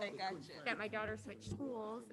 I got you. get my daughter switched schools.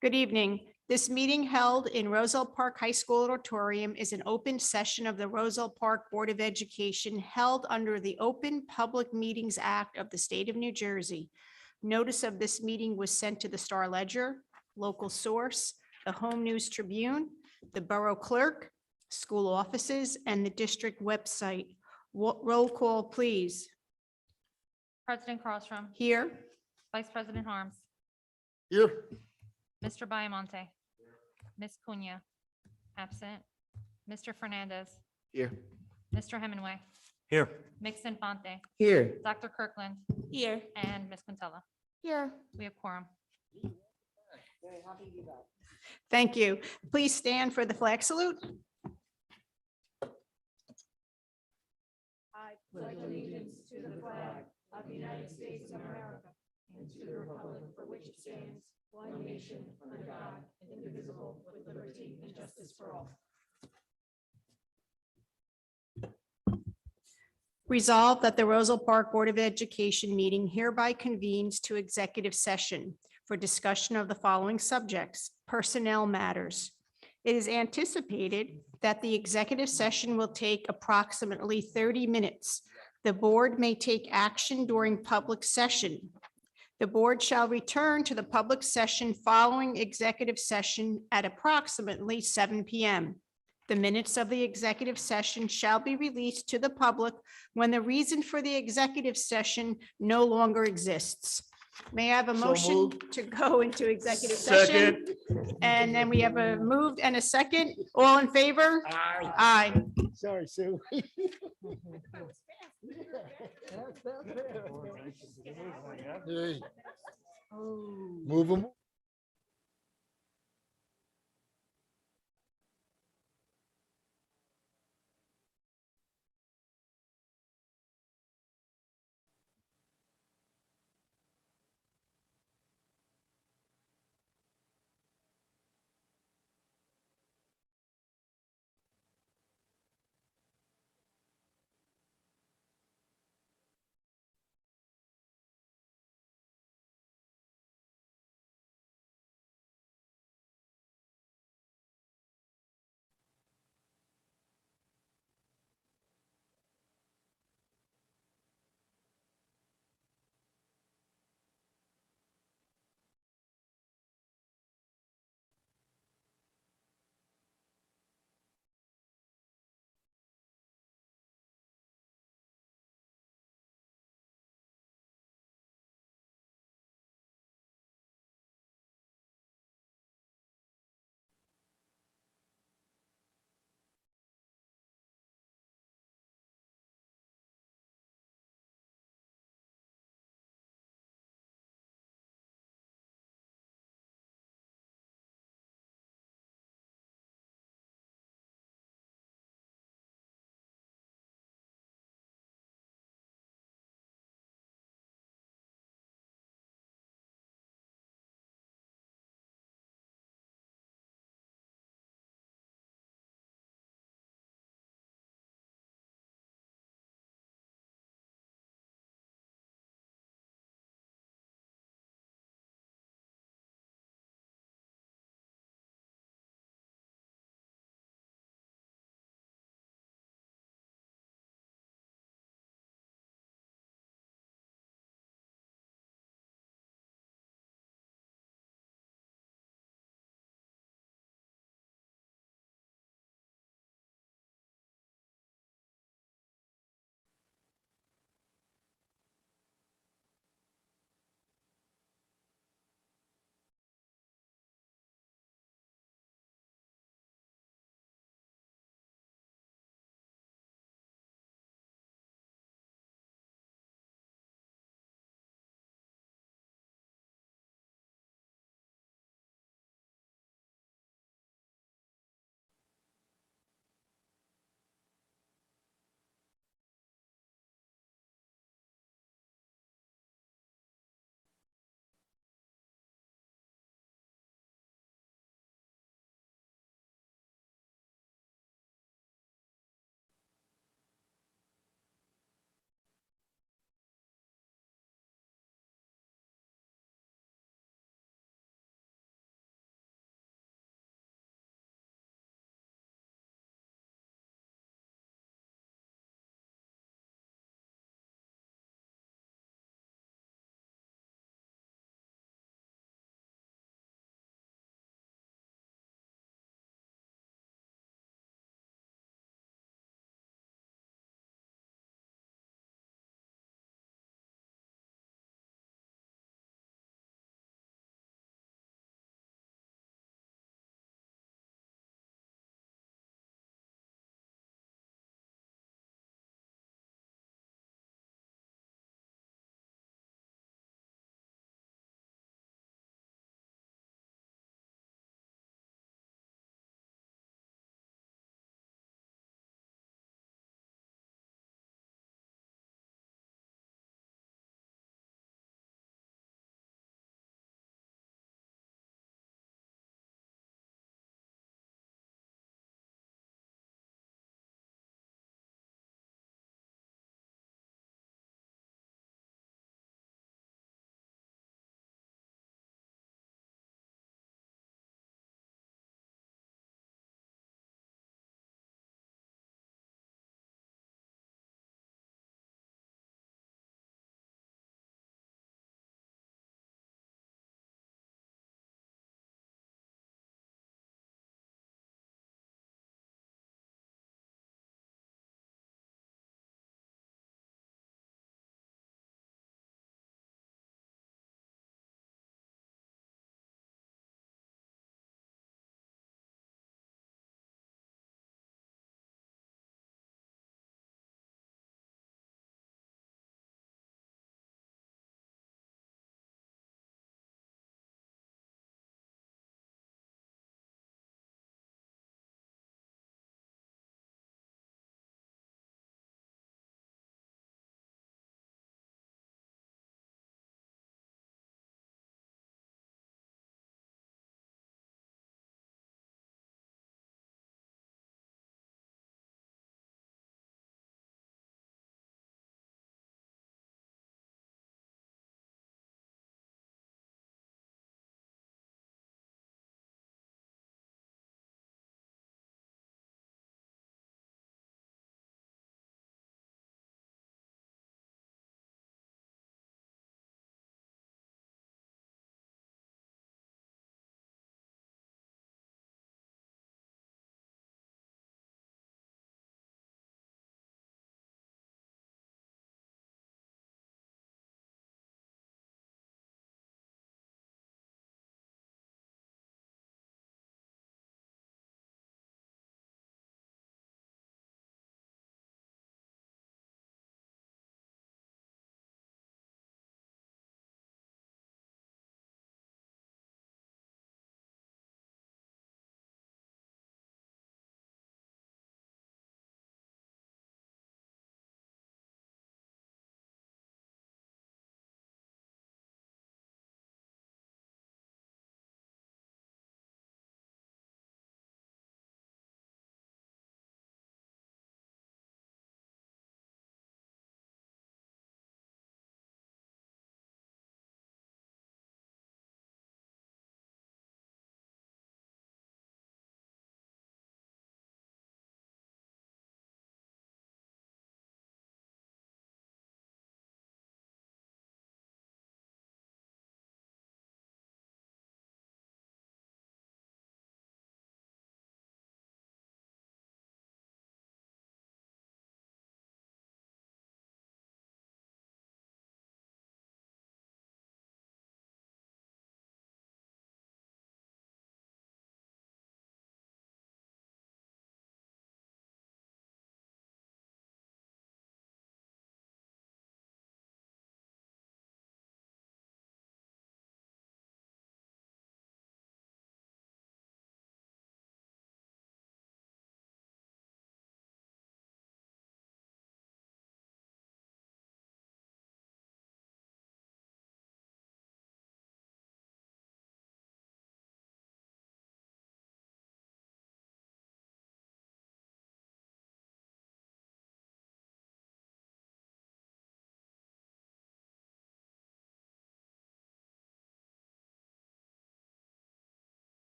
Good evening. This meeting held in Roselle Park High School Auditorium is an open session of the Roselle Park Board of Education held under the Open Public Meetings Act of the State of New Jersey. Notice of this meeting was sent to the Star Ledger, Local Source, the Home News Tribune, the Borough Clerk, school offices, and the district website. Roll call, please. President Carlstrom, Here. Vice President Harms, Here. Mr. Biamonte, Ms. Cunha, absent, Mr. Fernandez, Here. Mr. Hemingway, Here. Mix Infante, Here. Dr. Kirkland, Here. and Ms. Quintella. Here. We have quorum. Thank you. Please stand for the flag salute. I pledge allegiance to the flag of the United States of America and to the republic for which it stands, one nation, under God, indivisible, with liberty and justice for all. Resolved that the Roselle Park Board of Education meeting hereby convenes to executive session for discussion of the following subjects: personnel matters. It is anticipated that the executive session will take approximately 30 minutes. The board may take action during public session. The board shall return to the public session following executive session at approximately 7 p.m. The minutes of the executive session shall be released to the public when the reason for the executive session no longer exists. May I have a So motion moved. to go into executive session? And then we have a moved and a second. All in favor? Aye. Sorry, Sue. Move them.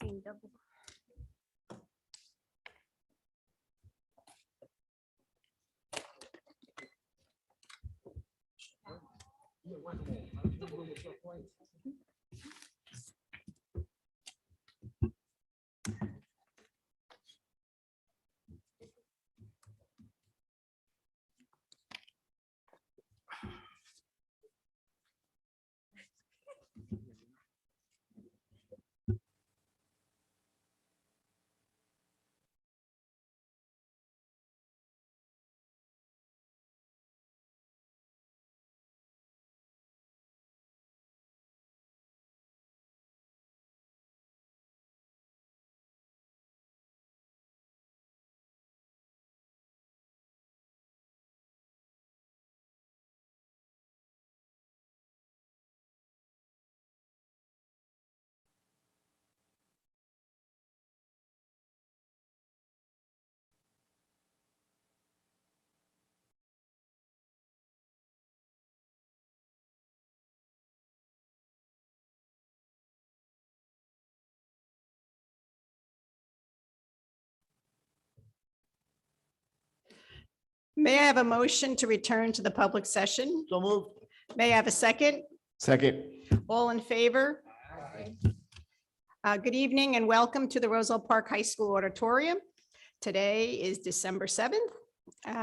Seeing double. May I have a motion to return to the public session? So moved. May I have a second? Second. All in favor? Good evening and welcome to the Roselle Park High School Auditorium. Today is December 7th.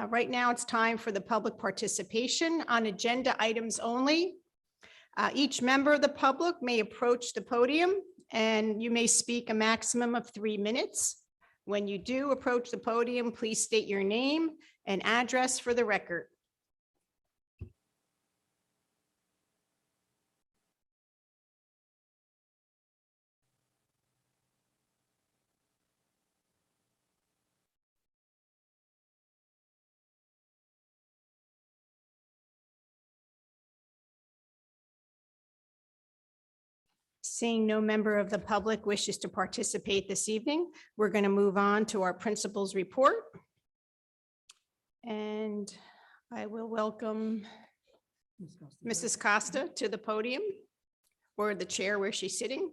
Right now, it's time for the public participation on agenda items only. Each member of the public may approach the podium and you may speak a maximum of 3 minutes. When you do approach the podium, please state your name and address for the record. Seeing no member of the public wishes to participate this evening, we're going to move on to our principal's report. And I will welcome Mrs. Costa to the podium or the chair where she's sitting.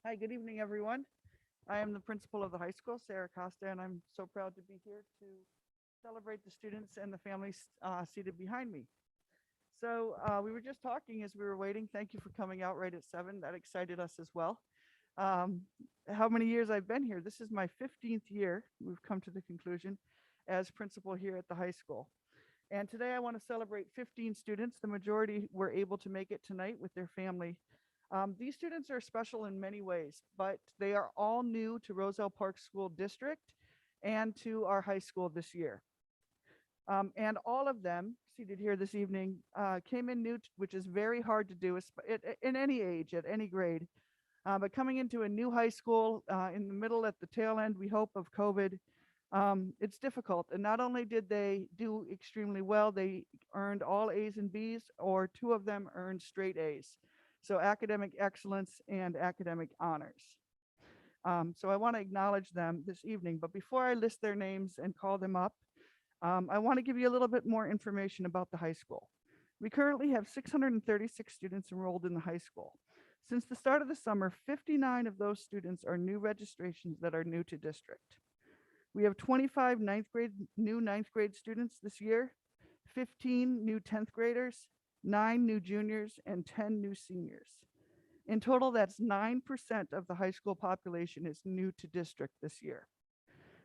Hi, good evening, everyone. I am the principal of the high school, Sarah Costa, and I'm so proud to be here to celebrate the students and the families seated behind me. So we were just talking as we were waiting. Thank you for coming out right at 7. That excited us as well. How many years I've been here? This is my 15th year. We've come to the conclusion as principal here at the high school. And today I want to celebrate 15 students. The majority were able to make it tonight with their family. These students are special in many ways, but they are all new to Roselle Park School District and to our high school this year. And all of them seated here this evening came in new, which is very hard to do in any age, at any grade. But coming into a new high school in the middle at the tail end, we hope, of COVID, it's difficult. And not only did they do extremely well, they earned all A's and B's, or 2 of them earned straight A's. So academic excellence and academic honors. So I want to acknowledge them this evening. But before I list their names and call them up, I want to give you a little bit more information about the high school. We currently have 636 students enrolled in the high school. Since the start of the summer, 59 of those students are new registrations that are new to district. We have 25 new ninth grade students this year, 15 new 10th graders, 9 new juniors, and 10 new seniors. In total, that's 9% of the high school population is new to district this year.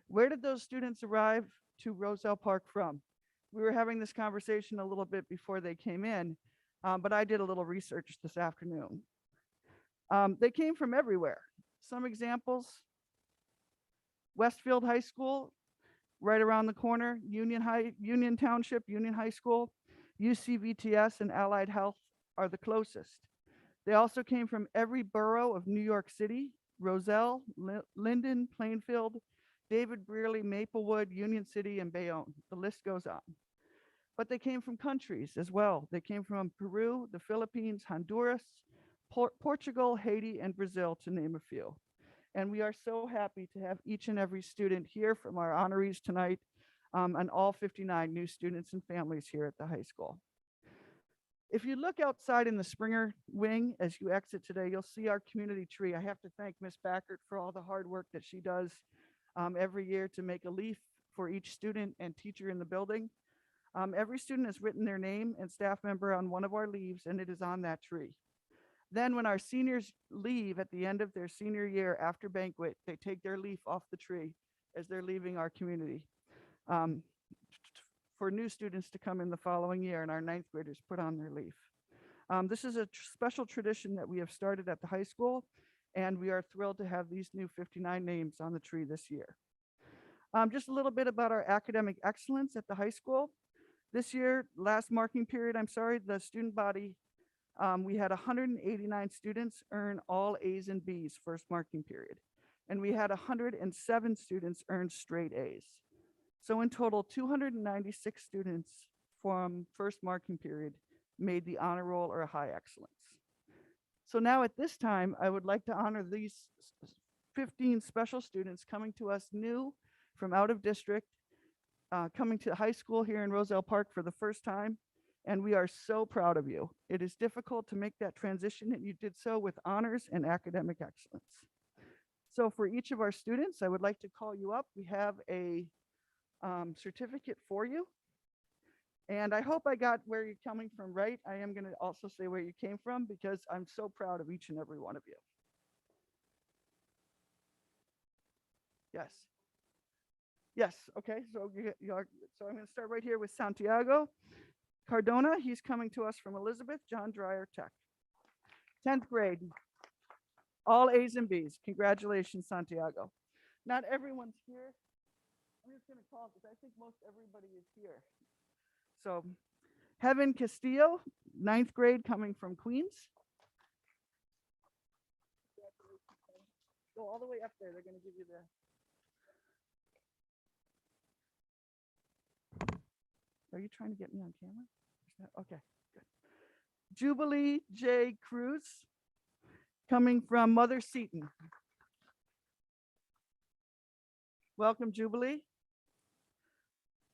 Where did those students arrive to Roselle Park from? We were having this conversation a little bit before they came in, but I did a little research this afternoon. They came from everywhere. Some examples: Westfield High School, right around the corner, Union Township, Union High School, UCVTS and Allied Health are the closest. They also came from every borough of New York City: Roselle, Linden, Plainfield, David Brearley, Maplewood, Union City, and Bayonne. The list goes on. But they came from countries as well. They came from Peru, the Philippines, Honduras, Portugal, Haiti, and Brazil, to name a few. And we are so happy to have each and every student here from our honorees tonight, and all 59 new students and families here at the high school. If you look outside in the Springer wing as you exit today, you'll see our community tree. I have to thank Miss Backert for all the hard work that she does every year to make a leaf for each student and teacher in the building. Every student has written their name and staff member on one of our leaves, and it is on that tree. Then when our seniors leave at the end of their senior year after banquet, they take their leaf off the tree as they're leaving our community. For new students to come in the following year, and our ninth graders put on their leaf. This is a special tradition that we have started at the high school, and we are thrilled to have these new 59 names on the tree this year. Just a little bit about our academic excellence at the high school. This year, last marking period, the student body, we had 189 students earn all A's and B's first marking period, and we had 107 students earn straight A's. So in total, 296 students from first marking period made the honor roll or a high excellence. So now at this time, I would like to honor these 15 special students coming to us new from out of district, coming to high school here in Roselle Park for the first time. And we are so proud of you. It is difficult to make that transition, and you did so with honors and academic excellence. So for each of our students, I would like to call you up. We have a certificate for you. And I hope I got where you're coming from right. I am going to also say where you came from because I'm so proud of each and every one of you. Yes. Yes. Okay. So so I'm going to start right here with Santiago Cardona. He's coming to us from Elizabeth John Dreyer Tech. 10th grade. All A's and B's. Congratulations, Santiago. Not everyone's here. I'm just going to call because I think most everybody is here. So Heaven Castillo, 9th grade, coming from Queens. Go all the way up there. They're going to give you the. Are you trying to get me on camera? Okay, good. Jubilee J. Cruz, coming from Mother Seton. Welcome, Jubilee.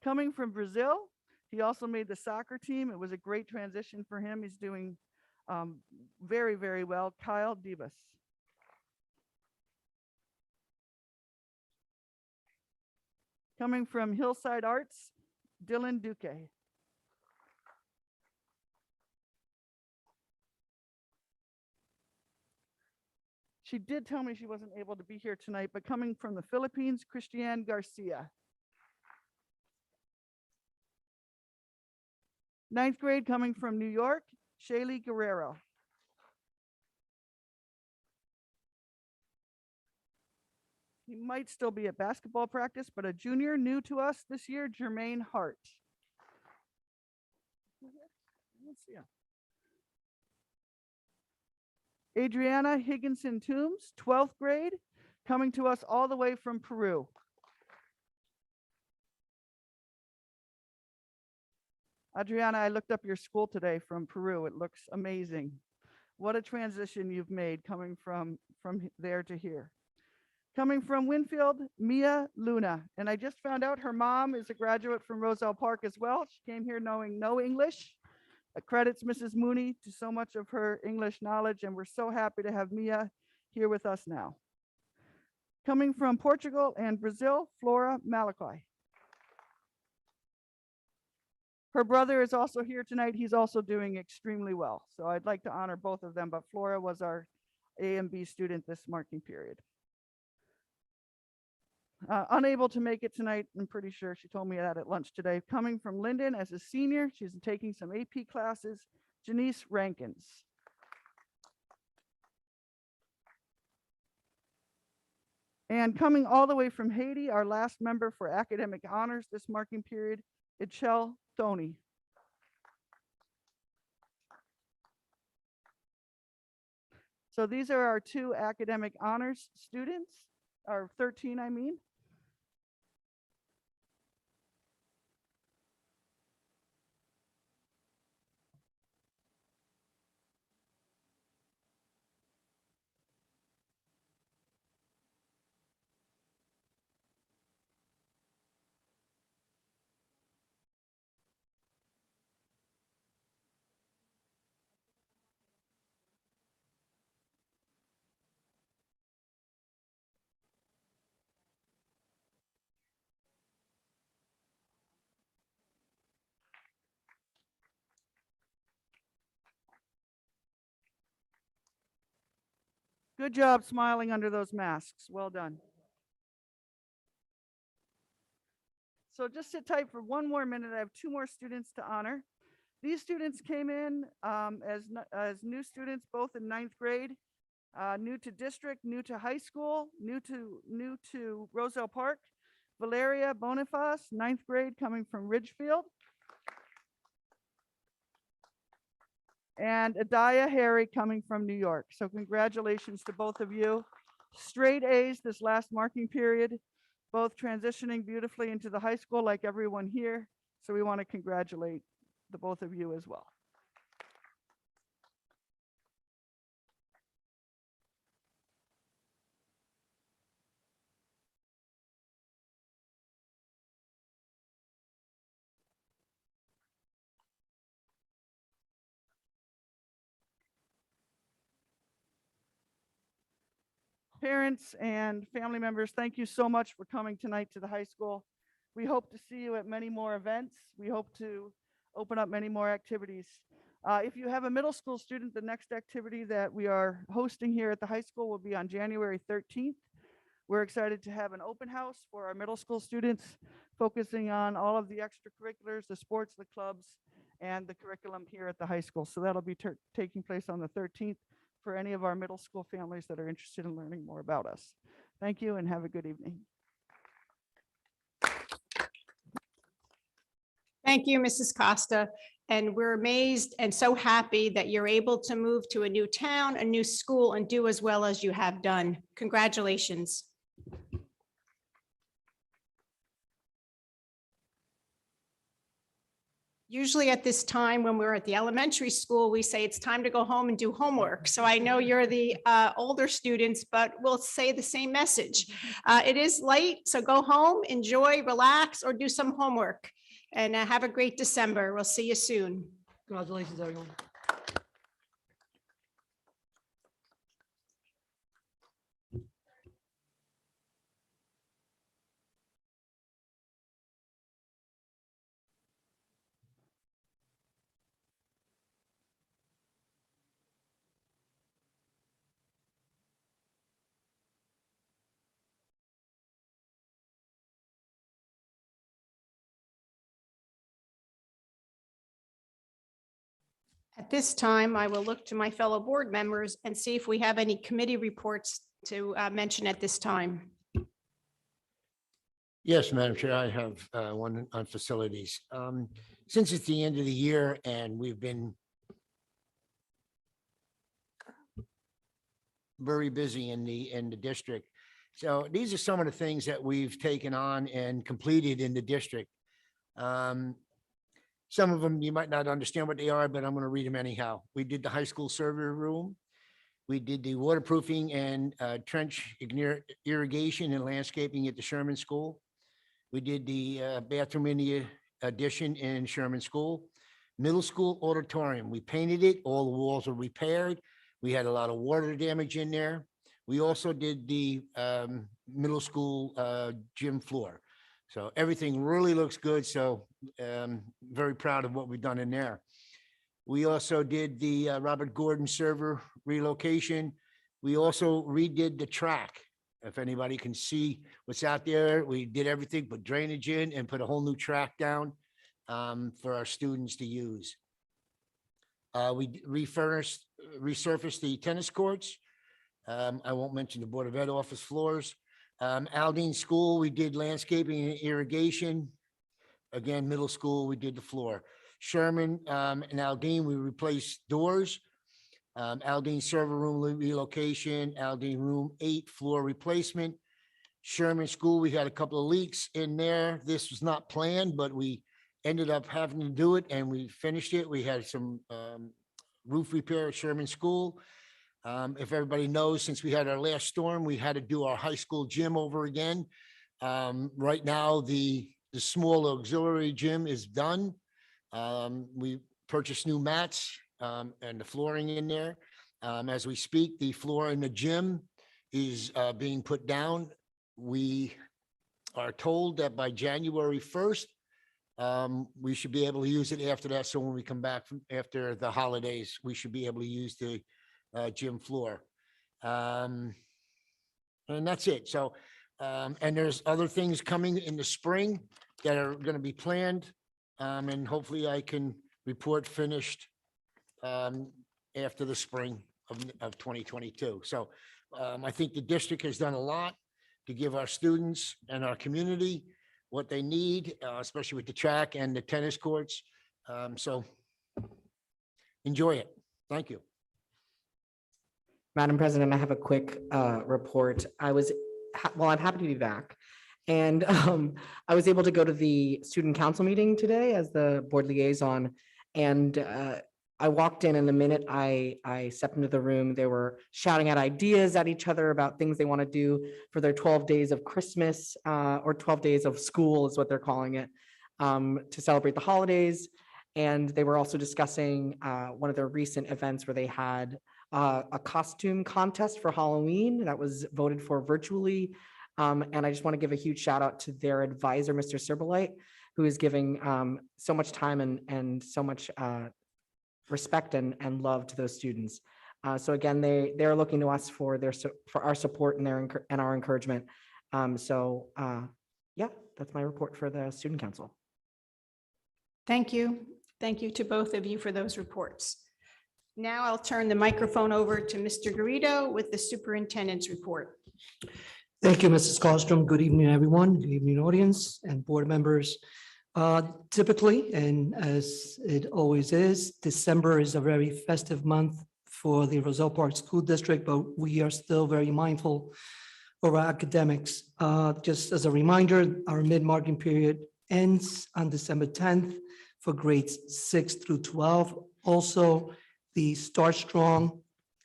Coming from Brazil, he also made the soccer team. It was a great transition for him. He's doing very, very well. Kyle Divas. Coming from Hillside Arts, Dylan Duque. She did tell me she wasn't able to be here tonight, but coming from the Philippines, Christiane Garcia. 9th grade, coming from New York, Shaylee Guerrero. He might still be at basketball practice, but a junior new to us this year, Jermaine Hart. Let's see him. Adriana Higginson Toombs, 12th grade, coming to us all the way from Peru. Adriana, I looked up your school today from Peru. It looks amazing. What a transition you've made coming from there to here. Coming from Winfield, Mia Luna. And I just found out her mom is a graduate from Roselle Park as well. She came here knowing no English. Credits Mrs. Mooney to so much of her English knowledge, and we're so happy to have Mia here with us now. Coming from Portugal and Brazil, Flora Malachi. Her brother is also here tonight. He's also doing extremely well. So I'd like to honor both of them, but Flora was our A and B student this marking period. Unable to make it tonight, I'm pretty sure she told me that at lunch today. Coming from Linden as a senior, she's taking some AP classes, Janice Rankins. And coming all the way from Haiti, our last member for academic honors this marking period, Ichel Thony. So these are our 2 academic honors students, or 13, I mean. Good job smiling under those masks. Well done. So just sit tight for one more minute. I have two more students to honor. These students came in as new students, both in ninth grade, new to district, new to high school, new to Roselle Park. Valeria Boniface, ninth grade, coming from Ridgefield. And Adaya Harry coming from New York. So congratulations to both of you. Straight A's this last marking period, both transitioning beautifully into the high school like everyone here. So we want to congratulate the both of you as well. Parents and family members, thank you so much for coming tonight to the high school. We hope to see you at many more events. We hope to open up many more activities. If you have a middle school student, the next activity that we are hosting here at the high school will be on January 13th. We're excited to have an open house for our middle school students, focusing on all of the extracurriculars, the sports, the clubs, and the curriculum here at the high school. So that'll be taking place on the 13th for any of our middle school families that are interested in learning more about us. Thank you and have a good evening. Thank you, Mrs. Costa. And we're amazed and so happy that you're able to move to a new town, a new school, and do as well as you have done. Congratulations. Usually at this time, when we're at the elementary school, we say it's time to go home and do homework. So I know you're the older students, but we'll say the same message. It is late, so go home, enjoy, relax, or do some homework. And have a great December. We'll see you soon. Congratulations, everyone. At this time, I will look to my fellow board members and see if we have any committee reports to mention at this time. Yes, Madam Chair, I have one on facilities. Since it's the end of the year and we've been very busy in the district. So these are some of the things that we've taken on and completed in the district. Some of them you might not understand what they are, but I'm going to read them anyhow. We did the high school server room. We did the waterproofing and trench irrigation and landscaping at the Sherman School. We did the bathroom in the addition in Sherman School. Middle school auditorium, we painted it. All the walls were repaired. We had a lot of water damage in there. We also did the middle school gym floor. So everything really looks good. So very proud of what we've done in there. We also did the Robert Gordon server relocation. We also redid the track. If anybody can see what's out there, we did everything, put drainage in and put a whole new track down for our students to use. We resurfaced the tennis courts. I won't mention the Board of Ed office floors. Aldine School, we did landscaping and irrigation. Again, middle school, we did the floor. Sherman and Aldine, we replaced doors. Aldine server room relocation, Aldine room 8 floor replacement. Sherman School, we had a couple of leaks in there. This was not planned, but we ended up having to do it and we finished it. We had some roof repair at Sherman School. If everybody knows, since we had our last storm, we had to do our high school gym over again. Right now, the small auxiliary gym is done. We purchased new mats and the flooring in there. As we speak, the floor in the gym is being put down. We are told that by January 1st, we should be able to use it after that. So when we come back from after the holidays, we should be able to use the gym floor. And that's it. So, and there's other things coming in the spring that are going to be planned. And hopefully I can report finished after the spring of 2022. So I think the district has done a lot to give our students and our community what they need, especially with the track and the tennis courts. So enjoy it. Thank you. Madam President, I have a quick report. Well, I'm happy to be back. And I was able to go to the student council meeting today as the board liaison. And I walked in, and the minute I stepped into the room, they were shouting out ideas at each other about things they want to do for their 12 days of Christmas, or 12 days of school is what they're calling it, to celebrate the holidays. And they were also discussing one of their recent events where they had a costume contest for Halloween that was voted for virtually. And I just want to give a huge shout out to their advisor, Mr. Serbalite, who is giving so much time and so much respect and love to those students. So again, they're looking to us for our support and our encouragement. Yeah, that's my report for the student council. Thank you. Thank you to both of you for those reports. Now I'll turn the microphone over to Mr. Garrido with the superintendent's report. Thank you, Mrs. Colstrom. Good evening, everyone. Good evening, audience and board members. Typically, and as it always is, December is a very festive month for the Roselle Park School District, but we are still very mindful of our academics. Just as a reminder, our mid-marking period ends on December 10th for grades 6 through 12. Also, the Start Strong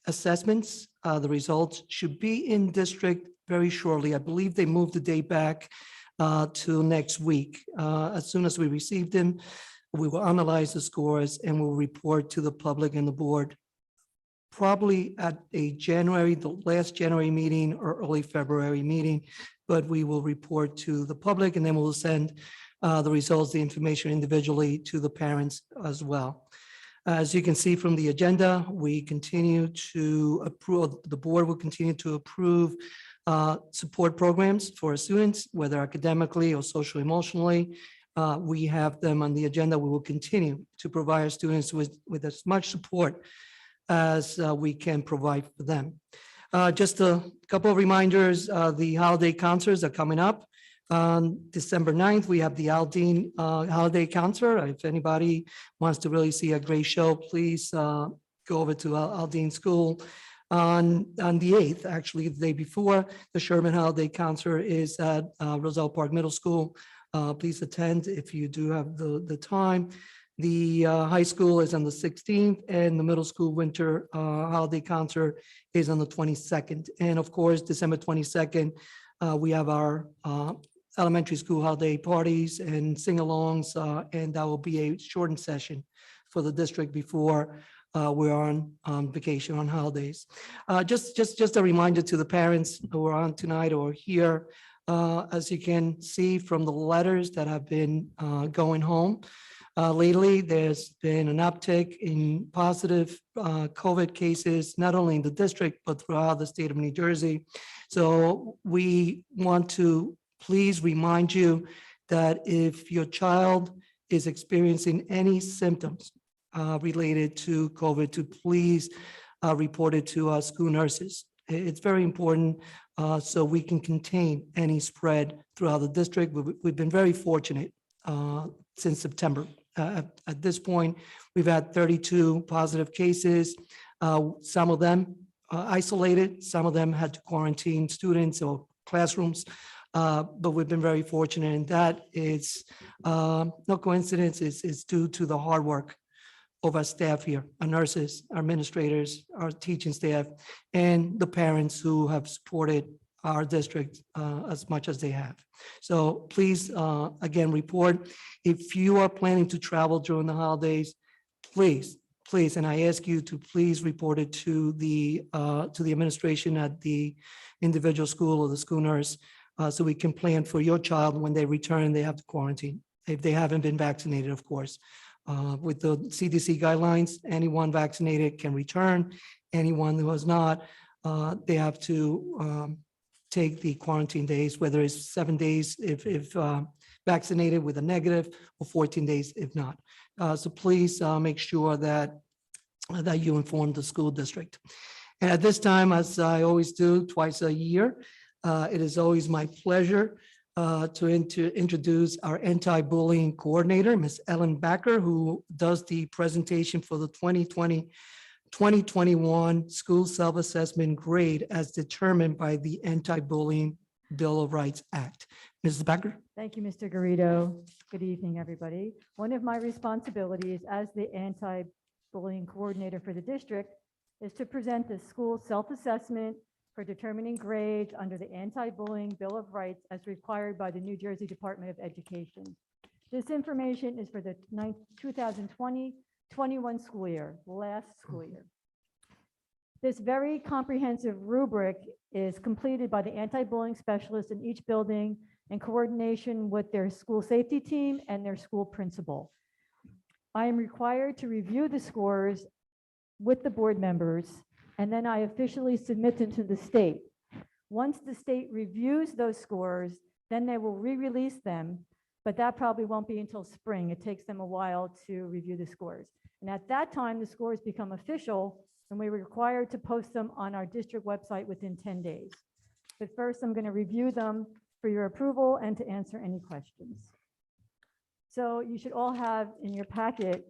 assessments, the results should be in district very shortly. I believe they moved the date back to next week. As soon as we receive them, we will analyze the scores and we'll report to the public and the board, probably at the last January meeting or early February meeting, but we will report to the public and then we'll send the results, the information individually to the parents as well. As you can see from the agenda, we continue to approve, the board will continue to approve support programs for our students, whether academically or social emotionally. We have them on the agenda. We will continue to provide our students with as much support as we can provide for them. Just a couple of reminders, the holiday concerts are coming up. On December 9th, we have the Aldine Holiday Concert. If anybody wants to really see a great show, please go over to Aldine School. On the 8th, actually the day before, the Sherman Holiday Concert is at Roselle Park Middle School. Please attend if you do have the time. The high school is on the 16th and the middle school winter holiday concert is on the 22nd. And of course, December 22nd, we have our elementary school holiday parties and sing-alongs, and that will be a shortened session for the district before we're on vacation on holidays. Just a reminder to the parents who are on tonight or here, as you can see from the letters that have been going home, lately there's been an uptick in positive COVID cases, not only in the district, but throughout the state of New Jersey. So we want to please remind you that if your child is experiencing any symptoms related to COVID, to please report it to our school nurses. It's very important so we can contain any spread throughout the district. We've been very fortunate since September. At this point, we've had 32 positive cases. Some of them isolated, some of them had to quarantine students or classrooms. But we've been very fortunate, and that is no coincidence. It's due to the hard work of our staff here, our nurses, our administrators, our teaching staff, and the parents who have supported our district as much as they have. So please, again, report. If you are planning to travel during the holidays, please, and I ask you to please report it to the administration at the individual school or the school nurse, so we can plan for your child when they return. They have to quarantine if they haven't been vaccinated, of course. With the CDC guidelines, anyone vaccinated can return. Anyone who has not, they have to take the quarantine days, whether it's 7 days if vaccinated with a negative, or 14 days if not. So please make sure that you inform the school district. And at this time, as I always do twice a year, it is always my pleasure to introduce our anti-bullying coordinator, Ms. Ellen Backer, who does the presentation for the 2020-2021 school self-assessment grade as determined by the Anti-Bullying Bill of Rights Act. Mrs. Backer? Thank you, Mr. Garrido. Good evening, everybody. One of my responsibilities as the anti-bullying coordinator for the district is to present the school self-assessment for determining grades under the Anti-Bullying Bill of Rights as required by the New Jersey Department of Education. This information is for the 2020-21 school year, last school year. This very comprehensive rubric is completed by the anti-bullying specialist in each building in coordination with their school safety team and their school principal. I am required to review the scores with the board members, and then I officially submit them to the state. Once the state reviews those scores, then they will re-release them, but that probably won't be until spring. It takes them a while to review the scores. And at that time, the scores become official, and we're required to post them on our district website within 10 days. But first, I'm going to review them for your approval and to answer any questions. So you should all have in your packet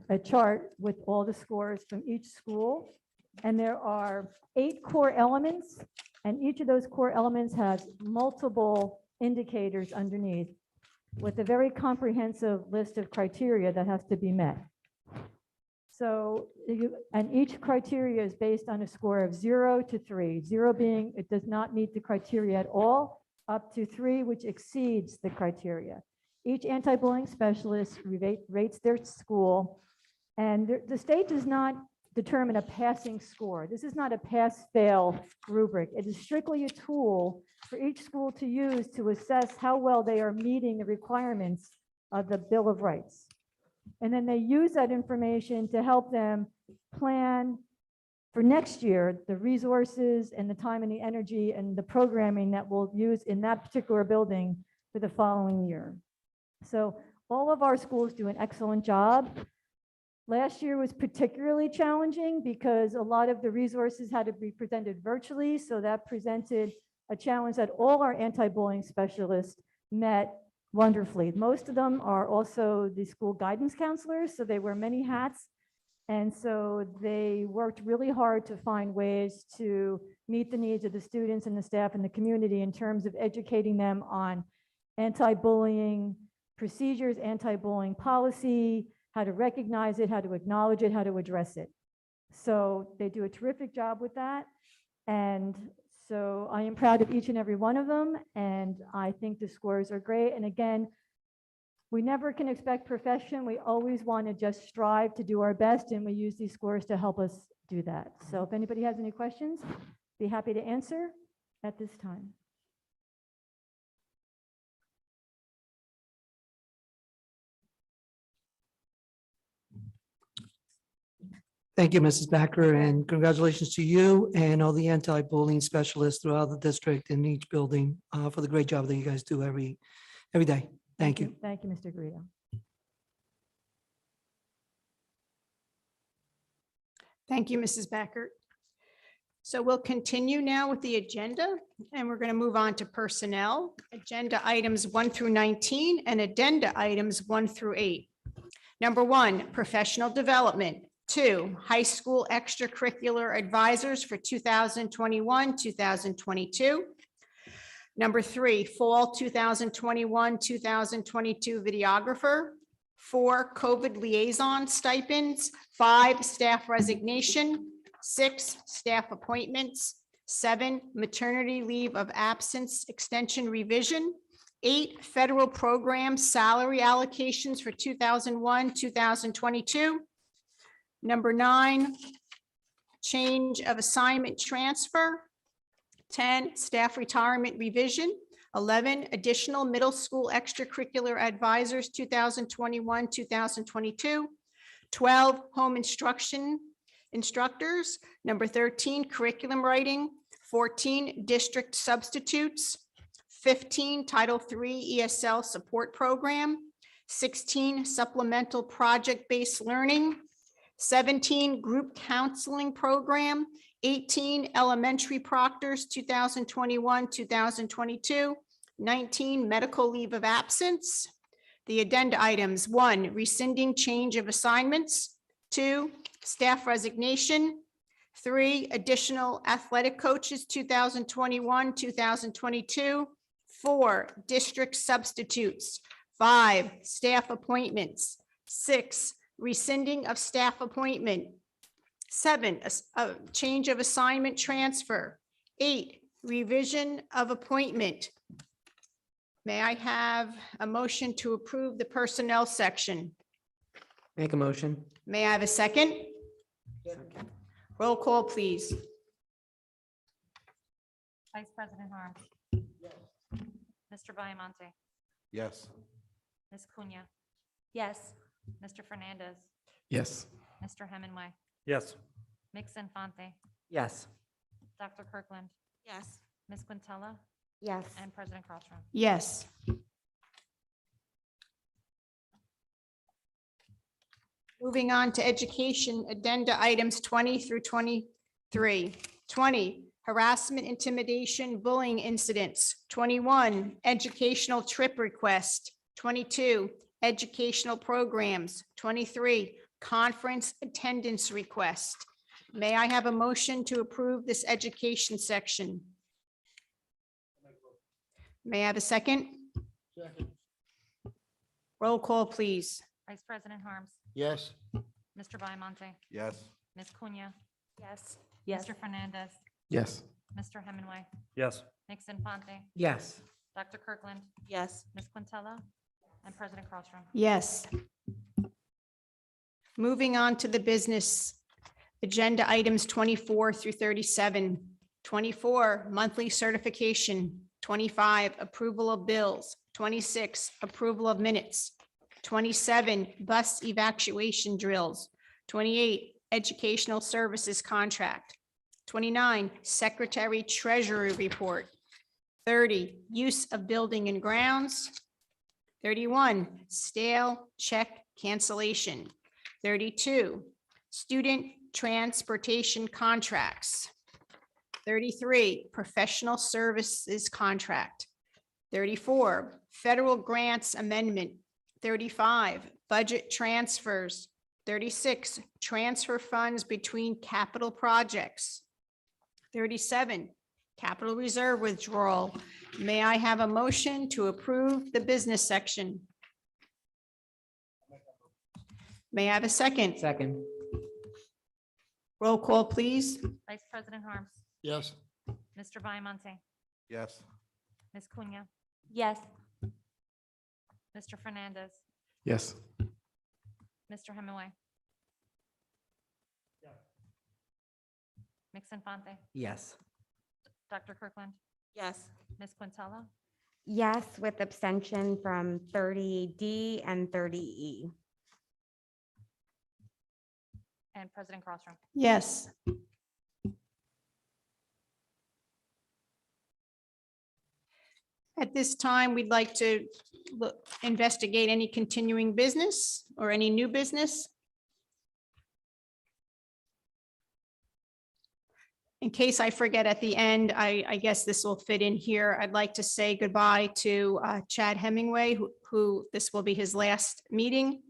a chart with all the scores from each school. And there are 8 core elements, and each of those core elements has multiple indicators underneath with a very comprehensive list of criteria that has to be met. So, and each criteria is based on a score of 0 to 3, 0 being it does not meet the criteria at all, up to 3, which exceeds the criteria. Each anti-bullying specialist rates their school, and the state does not determine a passing score. This is not a pass-fail rubric. It is strictly a tool for each school to use to assess how well they are meeting the requirements of the Bill of Rights. And then they use that information to help them plan for next year, the resources and the time and the energy and the programming that we'll use in that particular building for the following year. So all of our schools do an excellent job. Last year was particularly challenging because a lot of the resources had to be presented virtually. So that presented a challenge that all our anti-bullying specialists met wonderfully. Most of them are also the school guidance counselors, so they wear many hats. And so they worked really hard to find ways to meet the needs of the students and the staff and the community in terms of educating them on anti-bullying procedures, anti-bullying policy, how to recognize it, how to acknowledge it, how to address it. So they do a terrific job with that. And so I am proud of each and every one of them. And I think the scores are great. And again, we never can expect perfection. We always want to just strive to do our best. And we use these scores to help us do that. So if anybody has any questions, be happy to answer at this time. Thank you, Mrs. Backer, and congratulations to you and all the anti-bullying specialists throughout the district in each building for the great job that you guys do every day. Thank you. Thank you, Mr. Garrido. Thank you, Mrs. Backer. So we'll continue now with the agenda, and we're going to move on to personnel, agenda items 1 through 19 and addenda items 1 through 8. Number 1, professional development. 2, high school extracurricular advisors for 2021-2022. Number 3, fall 2021-2022 videographer. 4, COVID liaison stipends. 5, staff resignation. 6, staff appointments. 7, maternity leave of absence extension revision. 8, federal program salary allocations for 2001-2022. Number 9, change of assignment transfer. 10, staff retirement revision. 11, additional middle school extracurricular advisors 2021-2022. 12, home instruction instructors. Number 13, curriculum writing. 14, district substitutes. 15, Title III ESL support program. 16, supplemental project-based learning. 17, group counseling program. 18, elementary proctors, 2021, 2022. 19, medical leave of absence. The addenda items: 1, rescinding change of assignments. 2, staff resignation. 3, additional athletic coaches, 2021, 2022. 4, district substitutes. 5, staff appointments. 6, rescinding of staff appointment. 7, a change of assignment transfer. 8, revision of appointment. May I have a motion to approve the personnel section? Make a motion. May I have a second? Roll call, please. Vice President Harms. Mr. Biomonte, Yes. Ms. Cunha, Yes. Mr. Fernandez, Yes. Mr. Hemingway, Yes. Mix Infante, Yes. Dr. Kirkland, Yes. Ms. Quintella, Yes. and President Crossroom. Yes. Moving on to education, addenda items 20 through 23. 20, harassment, intimidation, bullying incidents. 21, educational trip request. 22, educational programs. 23, conference attendance request. May I have a motion to approve this education section? May I have a second? Roll call, please. Vice President Harms, Yes. Mr. Biomonte, Yes. Ms. Cunha, Yes. Yes. Mr. Fernandez, Yes. Mr. Hemingway, Yes. Mix Infante, Yes. Dr. Kirkland, Yes. Ms. Quintella, and President Crossroom. Yes. Moving on to the business agenda items 24 through 37. 24, monthly certification. 25, approval of bills. 26, approval of minutes. 27, bus evacuation drills. 28, educational services contract. 29, secretary treasury report. 30, use of building and grounds. 31, stale check cancellation. 32, student transportation contracts. 33, professional services contract. 34, federal grants amendment. 35, budget transfers. 36, transfer funds between capital projects. 37, capital reserve withdrawal. May I have a motion to approve the business section? May I have a second? Second. Roll call, please. Vice President Harms, Yes. Mr. Biomonte, Yes. Ms. Cunha, Yes. Mr. Fernandez, Yes. Mr. Hemingway. Mix Infante, Yes. Dr. Kirkland, Yes. Ms. Quintella, Yes, with abstention from 30D and 30E. and President Crossroom. Yes. At this time, we'd like to investigate any continuing business or any new business. In case I forget at the end, I guess this will fit in here. I'd like to say goodbye to Chad Hemingway, who this will be his last meeting.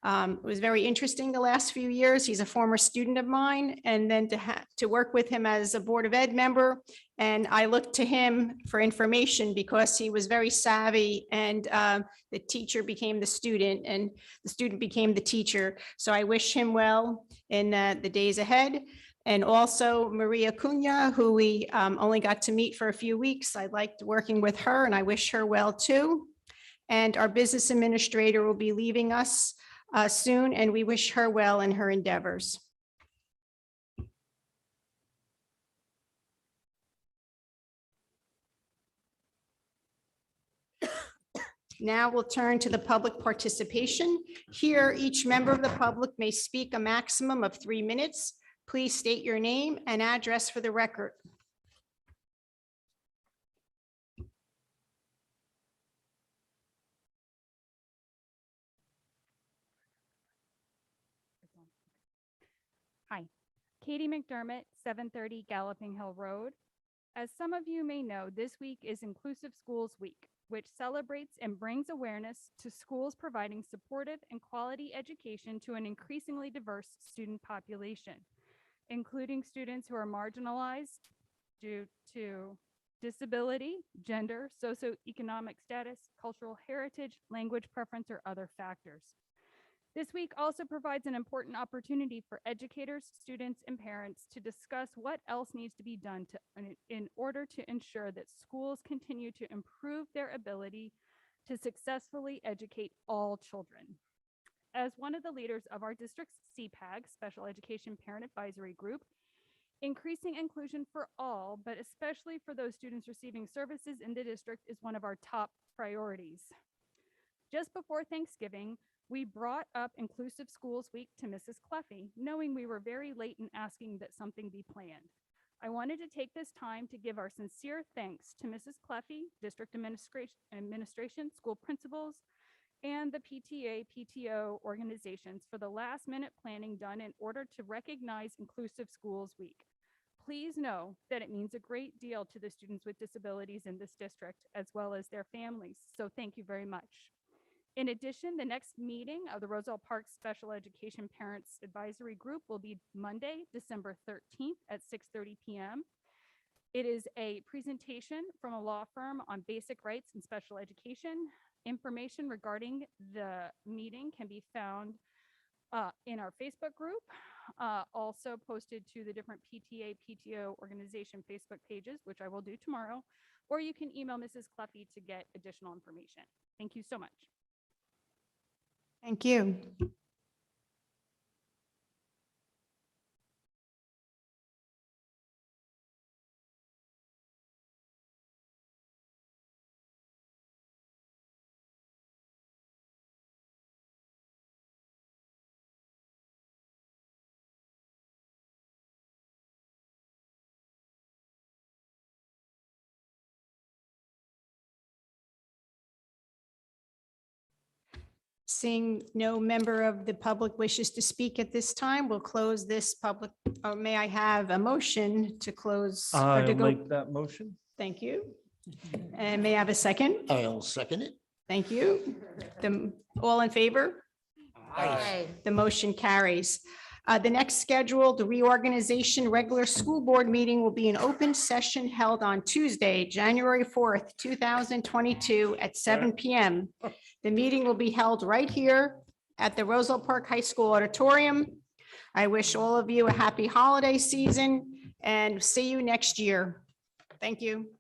It was very interesting the last few years. He's a former student of mine, and then to work with him as a Board of Ed member. And I looked to him for information because he was very savvy, and the teacher became the student and the student became the teacher. So I wish him well in the days ahead. And also Maria Cunha, who we only got to meet for a few weeks. I liked working with her and I wish her well too. And our business administrator will be leaving us soon, and we wish her well in her endeavors. Now we'll turn to the public participation. Here, each member of the public may speak a maximum of 3 minutes. Please state your name and address for the record. Hi, Katie McDermott, 730 Galloping Hill Road. As some of you may know, this week is Inclusive Schools Week, which celebrates and brings awareness to schools providing supportive and quality education to an increasingly diverse student population, including students who are marginalized due to disability, gender, socioeconomic status, cultural heritage, language preference, or other factors. This week also provides an important opportunity for educators, students, and parents to discuss what else needs to be done in order to ensure that schools continue to improve their ability to successfully educate all children. As one of the leaders of our district's CPAG, Special Education Parent Advisory Group, increasing inclusion for all, but especially for those students receiving services in the district, is one of our top priorities. Just before Thanksgiving, we brought up Inclusive Schools Week to Mrs. Cleffy, knowing we were very late in asking that something be planned. I wanted to take this time to give our sincere thanks to Mrs. Cleffy, district administration, school principals, and the PTA, PTO organizations for the last-minute planning done in order to recognize Inclusive Schools Week. Please know that it means a great deal to the students with disabilities in this district, as well as their families, so thank you very much. In addition, the next meeting of the Roselle Park Special Education Parents Advisory Group will be Monday, December 13th at 6:30 p.m. It is a presentation from a law firm on basic rights in special education. Information regarding the meeting can be found in our Facebook group, also posted to the different PTA, PTO organization Facebook pages, which I will do tomorrow, or you can email Mrs. Cleffy to get additional information. Thank you so much. Thank you. Seeing no member of the public wishes to speak at this time, we'll close this public, or may I have a motion to close? or to I'll go? make that motion. Thank you. And may I have a second? I'll second it. Thank you. All in favor? The motion carries. The next scheduled reorganization regular school board meeting will be an open session held on Tuesday, January 4th, 2022 at 7 p.m. The meeting will be held right here at the Roselle Park High School Auditorium. I wish all of you a happy holiday season and see you next year. Thank you.